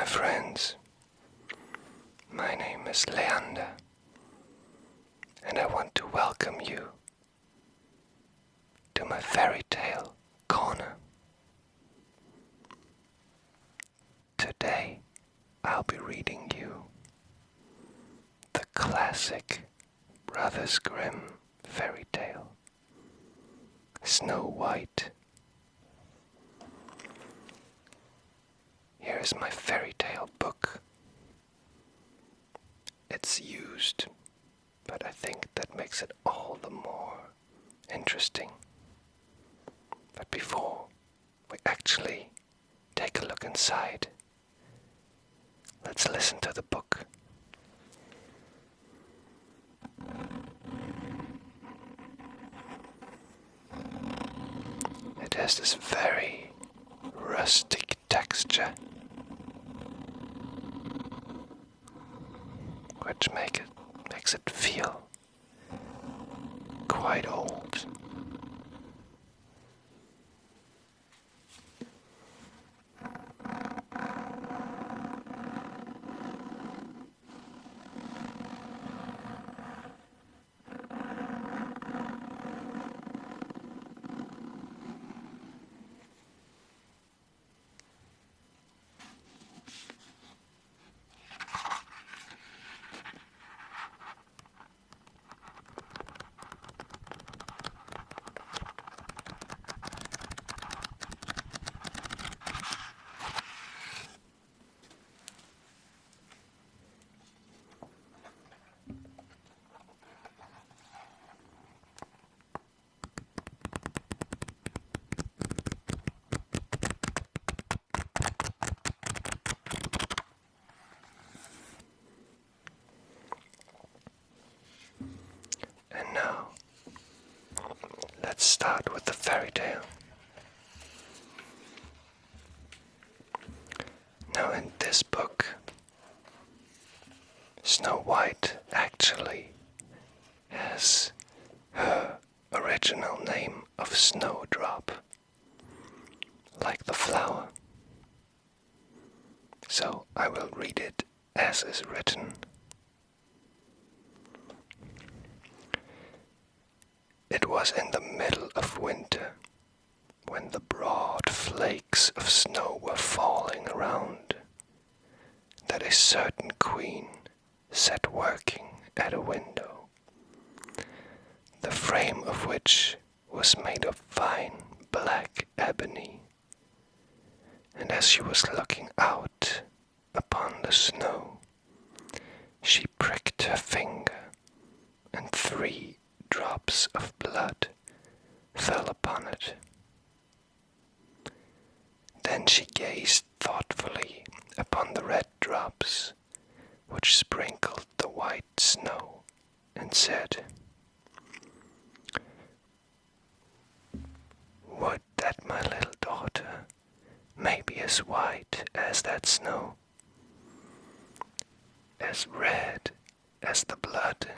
friends. My name is Leander, and I want to welcome you to my fairy tale corner. Today, I'll be reading you the classic Brothers Grimm fairy tale, Snow White. Here is my fairy tale book. It's used, but I think that makes it all the more interesting. But before we actually take a look inside, let's listen to the book. It has this very rustic texture, which makes it feel quite old. And now, let's start with the fairy tale. Now in this book, Snow White actually has her original name of Snowdrop, like the flower. So I will read it as is written. It was in the middle of winter, when the broad flakes of snow were falling around, that a certain queen sat working at a window, the frame of which was made of fine black ebony, and as she was looking out upon the snow, she pricked her finger, and 3 drops of blood fell upon it. Then she gazed thoughtfully upon the red drops, which sprinkled the white snow, and said, "Would that my little daughter may be as white as that snow, as red as the blood,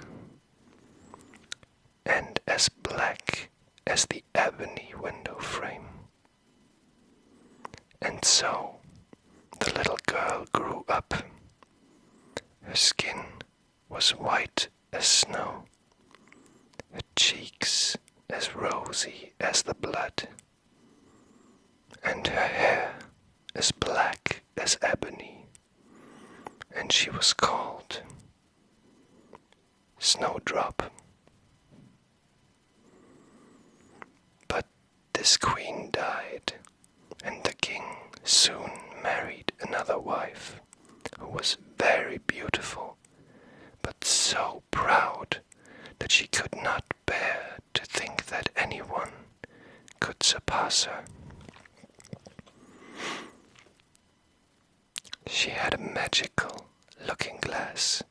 and as black as the ebony window frame." And so the little girl grew up. Her skin was white as snow, her cheeks as rosy as the blood, and her hair as black as ebony, and she was called Snowdrop. But this queen died, and the king soon married another wife, who was very beautiful, but so proud that she could not bear to think that anyone could surpass her. She had a magical looking-glass,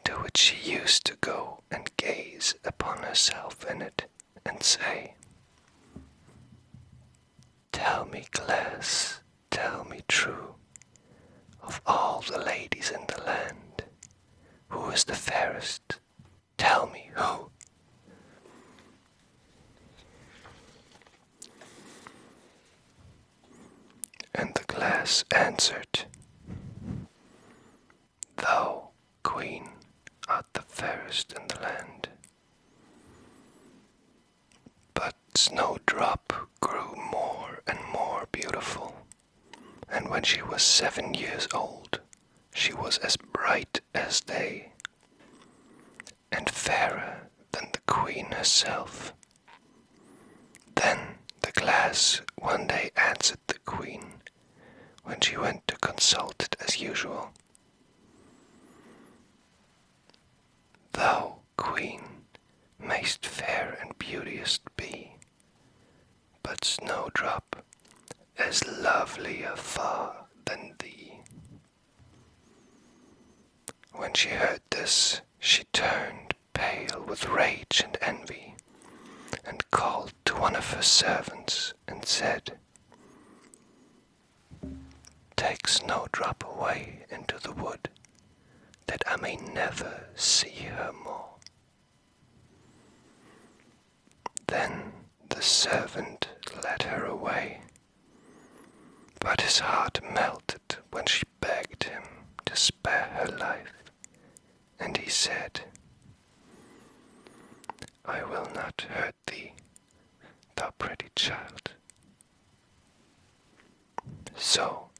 to which she used to go and gaze upon herself in it and say, "Tell me, glass, tell me true, of all the ladies in the land, who is the fairest? Tell me who." And the glass answered, queen art the fairest in the land. But Snowdrop grew more and more beautiful, and when she was 7 years old, she was as bright as day, and fairer than the queen herself. Then the glass one day answered the queen when she went to consult it as usual. Thou, queen, mayst fair and beauteous be, but Snowdrop is lovelier far than thee. When she heard this, she turned pale with rage and envy, and called to one of her servants and said, "Take Snowdrop away into the wood, that I may never see her more." Then the servant led her away, but his heart melted when she begged him to spare her life, and he said, "I will not hurt thee, thou pretty child." So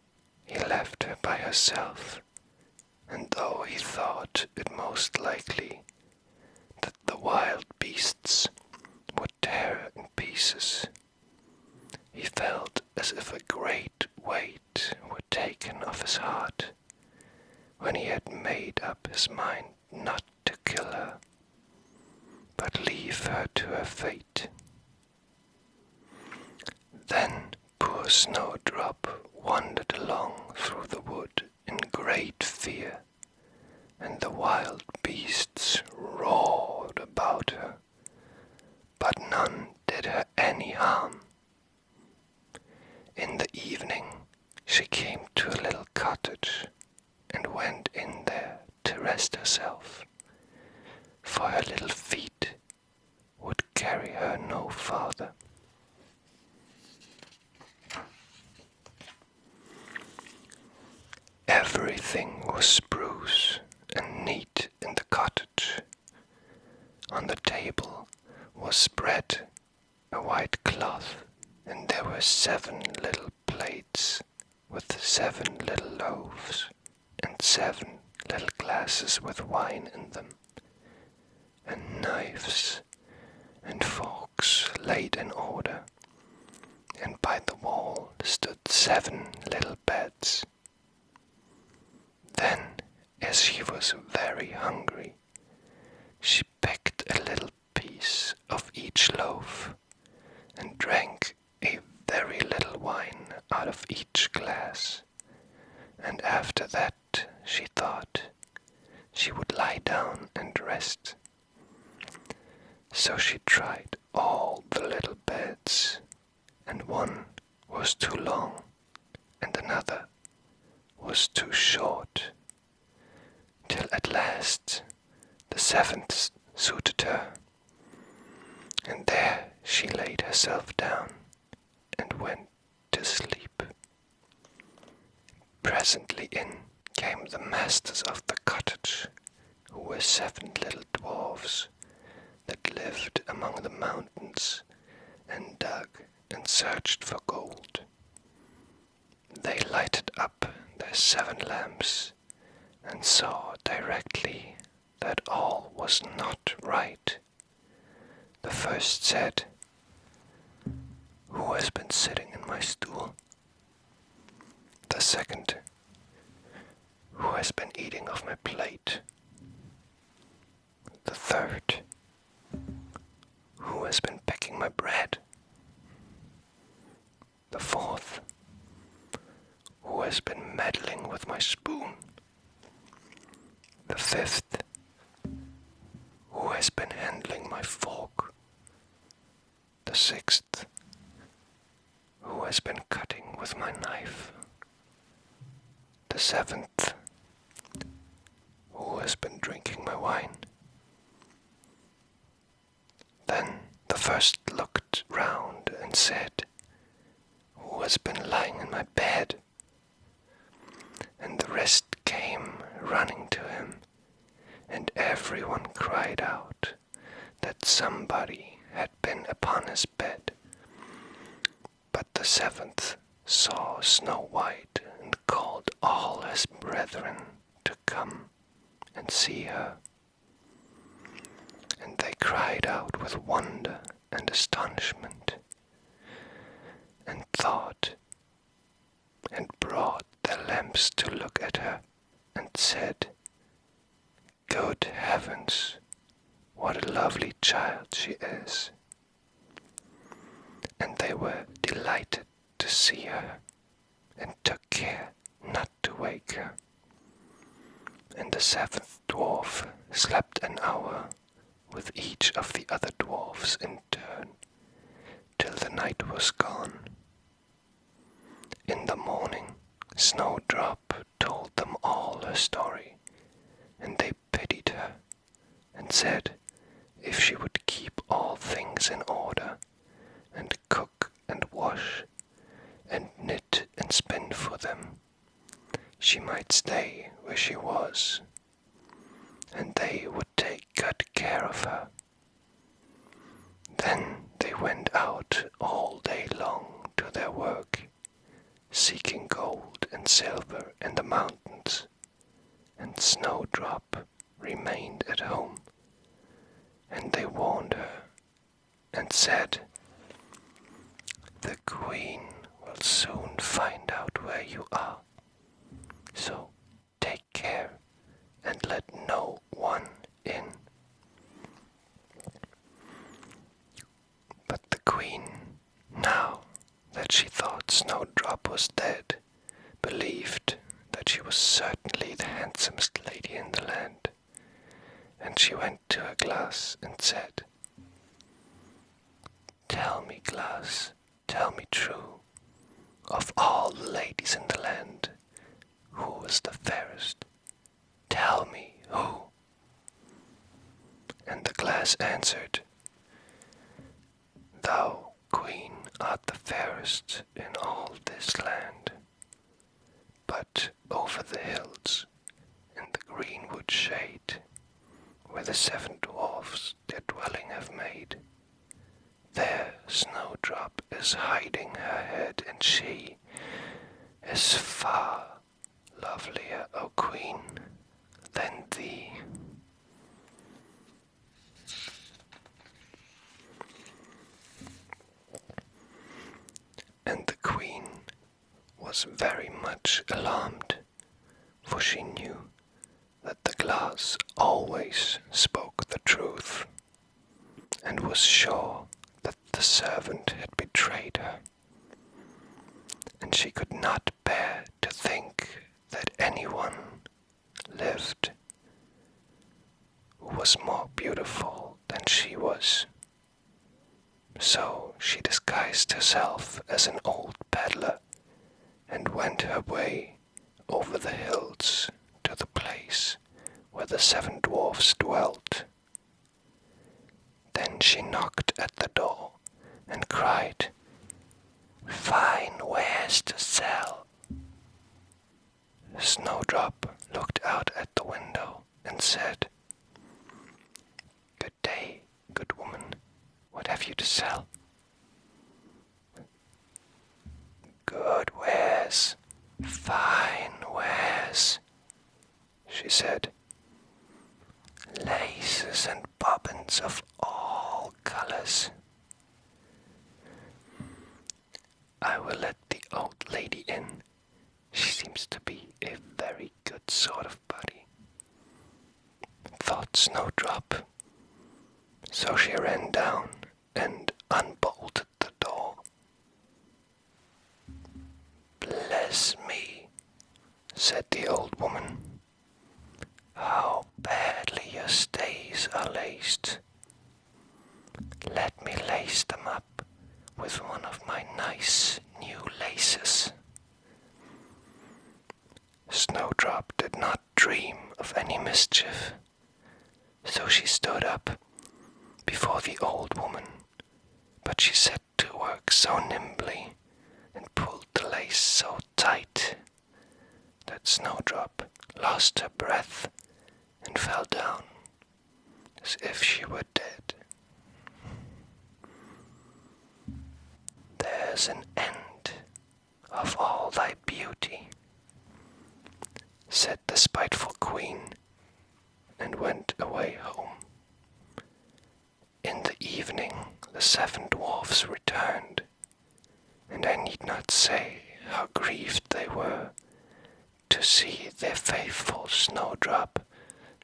he left her by herself, and though he thought it most likely that the wild beasts would tear her in pieces, he felt as if a great weight were taken off his heart when he had made up his mind not to kill her, but leave her to her fate. Then poor Snowdrop wandered along through the wood in great fear, and the wild beasts roared about her, but none did her any harm. In the evening she came to a little cottage, and went in there to rest herself, for her little feet would carry her no farther. Everything was spruce and neat in the cottage. On the table was spread a white cloth, and there were 7 little plates with 7 little loaves, and 7 little glasses with wine in them, and knives and forks laid in order, and by the wall stood 7 little beds. Then, as she was very hungry, she picked a little piece of each loaf, and drank a very little wine out of each glass, and after that she thought she would lie down and rest. So she tried all the little beds, and one was too long, and another was too short, till at last the 7th suited her, and there she laid herself down and went to sleep. Presently in came the masters of the cottage, who were 7 little dwarves that lived among the mountains and dug and searched for gold. They lighted up their 7 lamps and saw directly that all was not right. The first said, "Who has been sitting in my stool?" The second, "Who has been eating off my plate?" The third, "Who has been picking my bread?" The fourth, "Who has been meddling with my spoon?" The fifth, "Who has been handling my fork?" The sixth, "Who has been cutting with my knife?" The seventh, "Who has been drinking my wine?" Then the first looked round and said, "Who has been lying in my bed?" And the rest came running to him everyone cried out that somebody had been upon his bed. But the seventh saw Snow White and called all his brethren to come and see her. And they cried out with wonder and astonishment, and thought, and brought their lamps to look at her, and said, "Good heavens, what a lovely child she is!" And they were delighted to see her, and took care not to wake her. And the seventh dwarf slept an hour with each of the other dwarfs in turn, till the night was gone. In the morning, Snowdrop told them all her story, and they pitied her, and said if she would keep all things in order, and cook and wash, and knit and spin for them, she might stay where she was, and they would take good care of her. Then they went out all day long to their work, seeking gold and silver in the mountains, and Snowdrop remained at home. And they warned her, and said, "The Queen will soon find out where you are, so take care and let no one in." But the Queen, now that she thought Snowdrop was dead, believed that she was certainly the handsomest lady in the land, and she went to her glass and said, "Tell me, glass, tell me true, of all the ladies in the land, who is the fairest? Tell me who." And the glass answered, "Thou, Queen, art the fairest in all this land. But over the hills, in the greenwood shade, where the seven dwarfs their dwelling have made, there Snowdrop is hiding her head, and she is far lovelier, O Queen, than thee." And the Queen was very much alarmed, for she knew that the glass always spoke the truth, and was sure that the servant had betrayed her, and she could not bear to think that anyone lived who was more beautiful than she was. So she disguised herself as an old peddler, and went her way over the hills to the place where the seven dwarfs dwelt. Then she knocked at the door and cried, "Fine wares to sell." Snowdrop looked out at the window and said, "Good day, good woman, what have you to sell?" "Good wares, fine wares," she said. "Laces and bobbins of all colors." "I will let the old lady in. She seems to be a very good sort of body," thought Snowdrop. So she ran down and unbolted the door. "Bless me," said the old woman, "how badly your stays are laced. Let me lace them up with one of my nice new laces." Snowdrop did not dream of any mischief, so she stood up before the old woman, but she set to work so nimbly and pulled the lace so tight that Snowdrop lost her breath and fell down as if she were dead. "There's an end of all thy beauty," said the spiteful queen, and went away home. In the evening the 7 dwarfs returned, and I need not say how grieved they were to see their faithful Snowdrop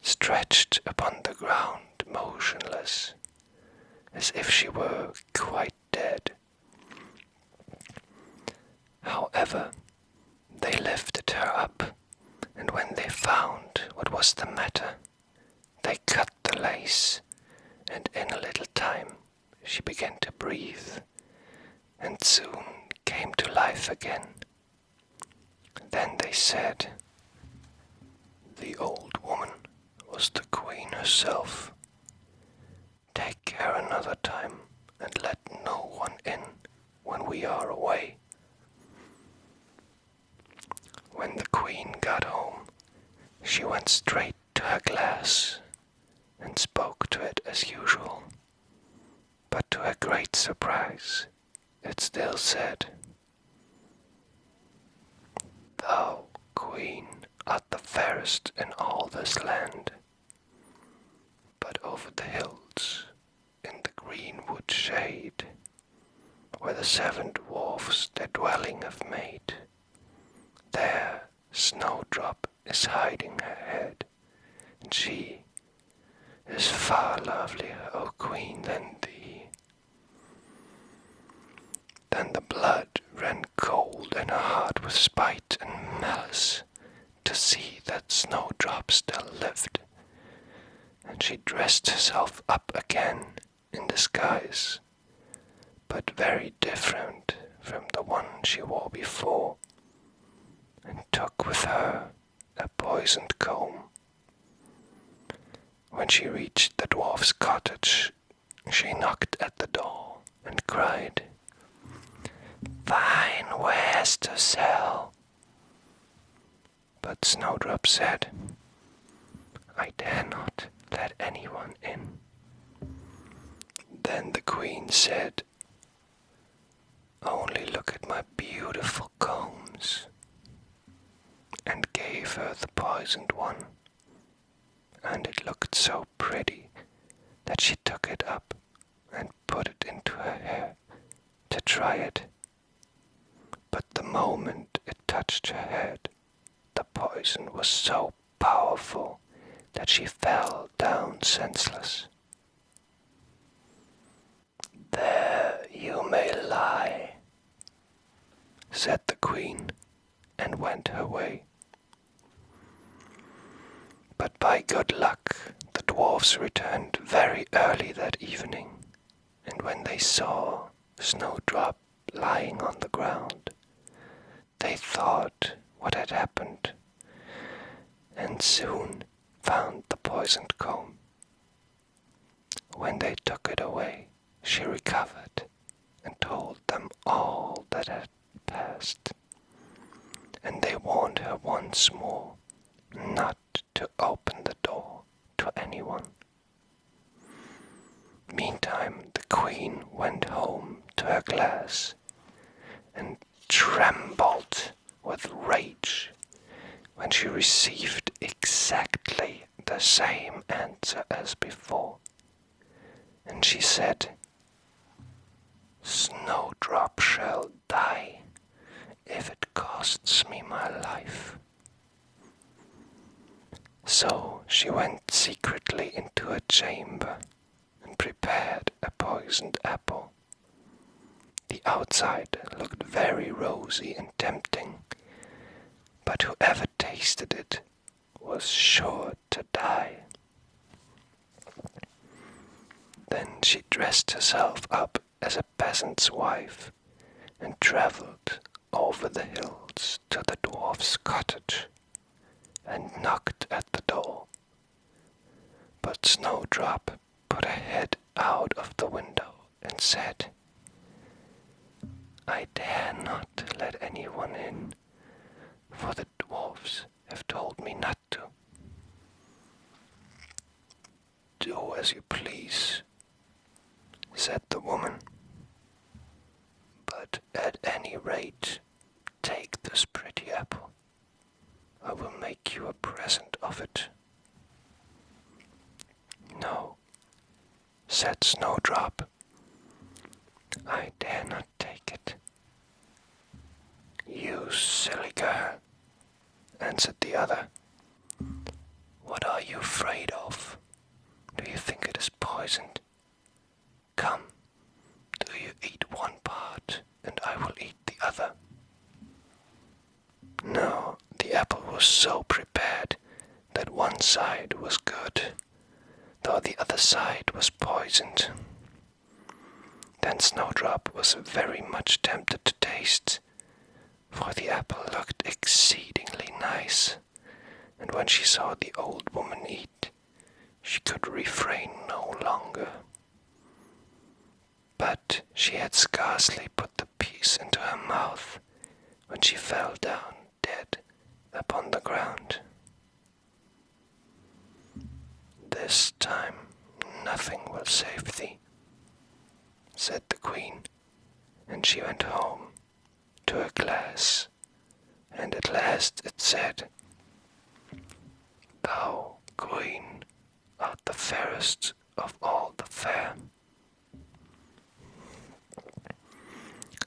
stretched upon the ground motionless, as if she were quite dead. However, they lifted her up, and when they found what was the matter, they cut the lace, and in a little time she began to breathe, and soon came to life again. Then they said, "The old woman was the queen herself. Take care another time, and let no one in when we are away." When the queen got home, she went straight to her glass and spoke to it as usual. But to her great surprise, it still said, "Thou, queen, art the fairest in all this land. But over the hills, in the greenwood shade, where the 7 dwarfs their dwelling have made, there Snowdrop is hiding her head, and she is far lovelier, O queen, than thee." Then the blood ran cold in her heart with spite and malice to see that Snowdrop still lived, and she dressed herself up again in disguise, but very different from the one she wore before, and took with her a poisoned comb. When she reached the dwarf's cottage, she knocked at the door and cried, "Fine wares to sell." But Snowdrop said, "I dare not let anyone in." Then the queen said, "Only look at my beautiful combs," and gave her the poisoned one, and it looked so pretty that she took it up and put it into her hair to try it. But the moment it touched her head, the poison was so powerful that she fell down senseless. "There you may lie," said the queen, and went her way. But by good luck, the dwarfs returned very early that evening, and when they saw Snowdrop lying on the ground, they thought what had happened, and soon found the poisoned comb. When they took it away, she recovered and told them all that had passed, and they warned her once more not to open the door to anyone. Meantime, the queen went home to her glass and trembled with rage when she received exactly the same answer as before, and she said, "Snowdrop shall die if it costs me my life." So she went secretly into a chamber and prepared a poisoned apple. The outside looked very rosy and tempting, but whoever tasted it was sure to die. Then she dressed herself up as a peasant's wife and traveled over the hills to the dwarf's cottage and knocked at the door. But Snowdrop put her head out of the window and said, "I dare not let anyone in, for the dwarfs have told me not to." "Do as you please," said the woman. "But at any rate, take this pretty apple. I will make you a present of it." "No," said Snowdrop. "I dare not take it." "You silly girl," answered the other. "What are you afraid of? Do you think it is poisoned? Come, do you eat one part, and I will eat the other." No, the apple was so prepared that one side was good, though the other side was poisoned. Then Snowdrop was very much tempted to taste, for the apple looked exceedingly nice, and when she saw the old woman eat, she could refrain no longer. But she had scarcely put the piece into her mouth when she fell down dead upon the ground. "This time nothing will save thee," said the queen, and she went home to a glass, and at last it said, "Thou, queen, art the fairest of all the fair."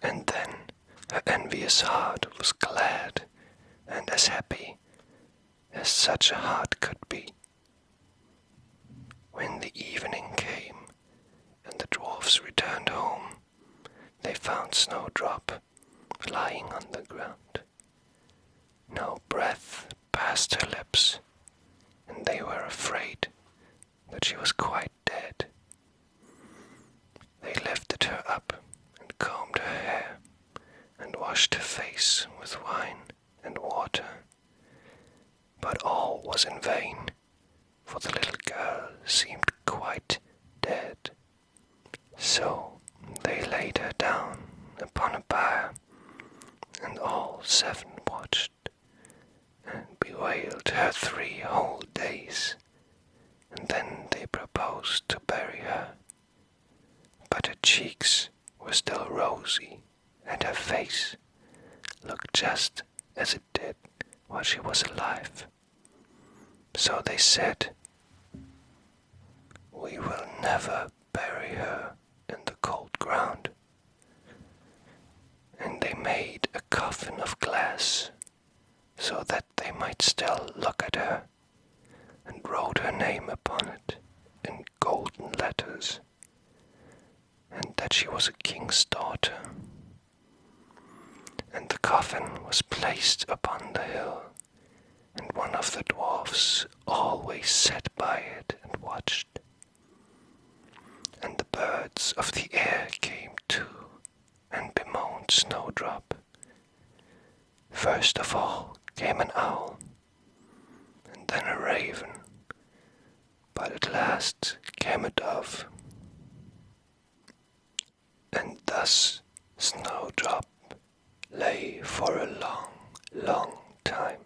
And then her envious heart was glad and as happy as such a heart could be. When the evening came and the dwarfs returned home, they found Snowdrop lying on the ground. No breath passed her lips, and they were afraid that she was quite dead. They lifted her up and combed her hair and washed her face with wine and water. But all was in vain, for the little girl seemed quite dead. So they laid her down upon a pyre, and all 7 watched and bewailed her 3 whole days, and then they proposed to bury her. But her cheeks were still rosy, and her face looked just as it did while she was alive. So they said, "We will never bury her in the cold ground." And they made a coffin of glass, so that they might still look at her, and wrote her name upon it in golden letters, and that she was a king's daughter. And the coffin was placed upon the hill, and one of the dwarfs always sat by it and watched. And the birds of the air came too, and bemoaned Snowdrop. First of all came an owl, and then a raven, but at last came a dove. And thus Snowdrop lay for a long, long time,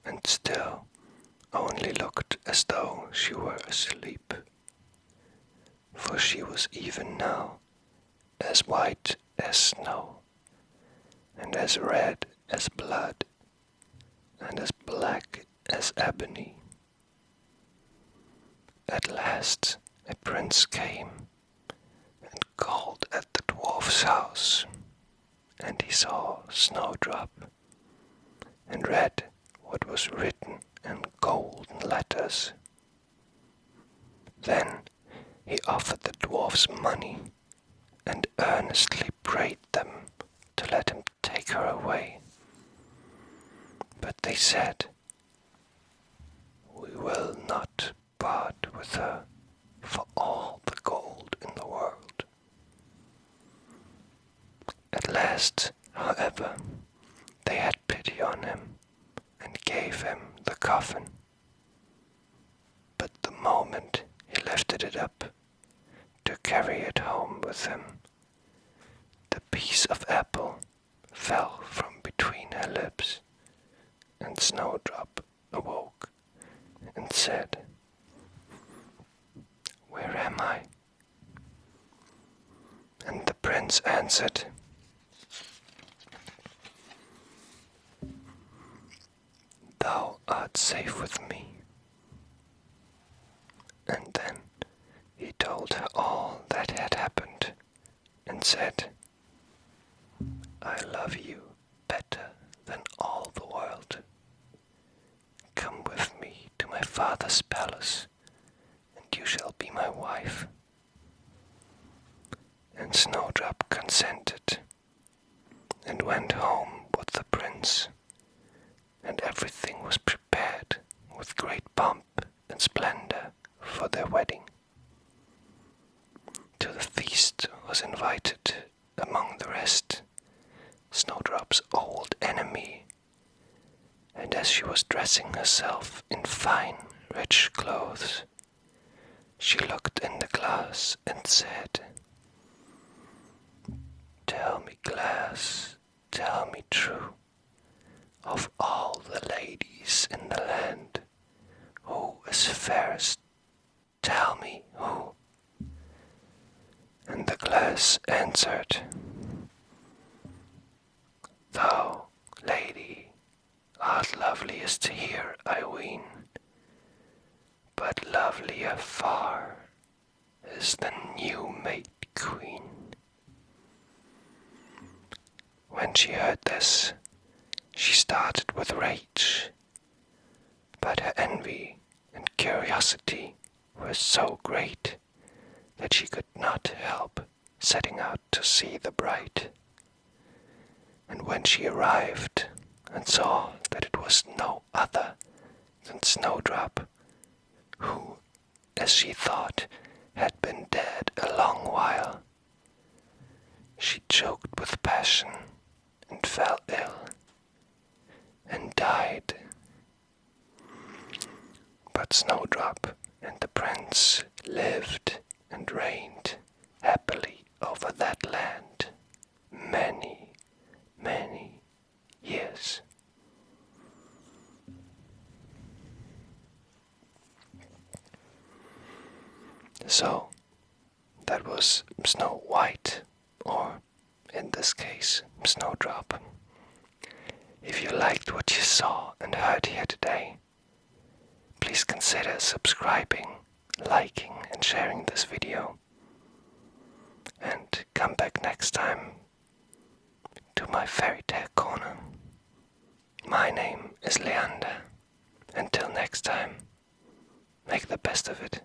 and still only looked as though she were asleep, for she was even now as white as snow, and as red as blood, and as black as ebony. At last a prince came and called at the dwarf's house, and he saw Snowdrop, and read what was written in golden letters. Then he offered the dwarfs money, and earnestly prayed them to let him take her away. But they said, "We will not part with her for all the gold in the world." At last, however, they had pity on him and gave him the coffin. But the moment he lifted it up to carry it home with him, the piece of apple fell from between her lips, and Snowdrop awoke and said, "Where prince answered, "Thou art safe with me." And then he told her all that had happened and said, "I love you better than all the world. Come with me to my father's palace, and you shall be my wife." And Snowdrop consented and went home with the prince, and everything was prepared with great pomp and splendor for their wedding. To the feast was invited, among the rest, Snowdrop's old enemy, and as she was dressing herself in fine, rich clothes, she looked in the glass and said, "Tell me, Glass, tell me true, of all the ladies in the land, who is fairest? Tell me who." And the Glass answered, "Thou, lady, art loveliest here, I ween, but lovelier far is the new-made queen." When she heard this, she started with rage, but her envy and curiosity were so great that she could not help setting out to see the bride. And when she arrived and saw that it was no other than Snowdrop, who, as she thought, had been dead a long while, she choked with passion and fell ill and died. But Snowdrop and the prince lived and reigned happily over that land many, many years. So, that was Snow White, or in this case, Snowdrop. If you liked what you saw and heard here today, please consider subscribing, liking, and sharing this video. And come back next time to my fairy tale corner. My name is Leander. Until next time, make the best of it.